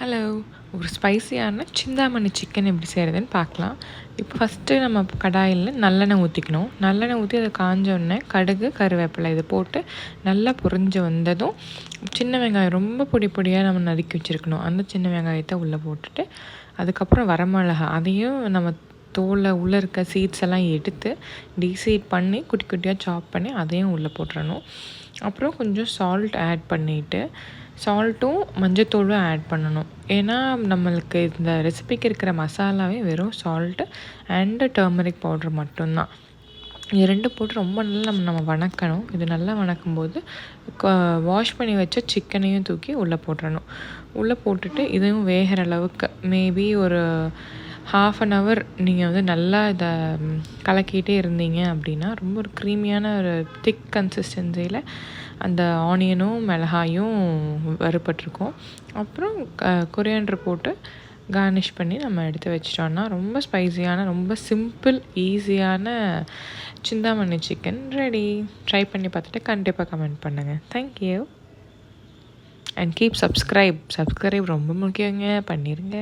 Hello, ஒரு ஸ்பைசியான Chintamani chicken எப்படி செய்கிறதுன்னு பார்க்கலாம். இப்போ ஃபஸ்ட்டு நம்ம கடாயில் நல்லெண்ணெய் ஊற்றிக்கணும். நல்லெண்ணெய் ஊற்றி அதை காஞ்சோடனே கடுகு, கருவேப்பிலை இதை போட்டு நல்லா பொரிஞ்சு வந்ததும் சின்ன வெங்காயம் ரொம்ப பொடி பொடியாக நம்ம நறுக்கி வச்சுருக்கணும். அந்த சின்ன வெங்காயத்தை உள்ளே போட்டுட்டு அதுக்கப்புறம் வரமிளகா அதையும் நம்ம தோலில் உள்ளே இருக்க சீட்ஸ் எல்லாம் எடுத்து டீசீட் பண்ணி குட்டி குட்டியாக சாப் பண்ணி அதையும் உள்ளே போட்டுறணும். அப்புறம் கொஞ்சம் சால்ட் ஆட் பண்ணிவிட்டு சால்ட்டும் மஞ்சத்தூளும் ஆட் பண்ணணும். ஏன்னா நம்மளுக்கு இந்த ரெசிபிக்கு இருக்கிற மசாலாவே வெறும் சால்ட்டு அண்டு டர்மரிக் பவுட்ரு மட்டும்தான். இது ரெண்டும் போட்டு ரொம்ப நல்லா நம்ம வணக்கணும். இது நல்லா வணக்கும்போது வாஷ் பண்ணி வச்ச சிக்கனையும் தூக்கி உள்ளே போட்டுறணும். உள்ளே போட்டுட்டு இதையும் வேகிற அளவுக்கு மேபி ஒரு 1/2 hour நீங்கள் வந்து நல்லா இதை கலக்கிட்டே இருந்தீங்க அப்படின்னா ரொம்ப ஒரு க்ரீமியான ஒரு திக் கன்சிஸ்டன்சியில் அந்த ஆனியனும் மிளகாயும் வறுபட்டிருக்கும். அப்புறம் கொரியாண்டர் போட்டு கார்னிஷ் பண்ணி நம்ம எடுத்து வச்சிட்டோன்னா ரொம்ப ஸ்பைசியான ரொம்ப சிம்பிள் ஈஸியான சிந்தாமணி சிக்கன் ரெடி. ட்ரை பண்ணி பார்த்துட்டு கண்டிப்பாக கமெண்ட் பண்ணுங்கள். தேங்க்யூ அண்ட் கீப் சப்ஸ்கிரைப் ரொம்ப முக்கியங்க, பண்ணிடுங்க.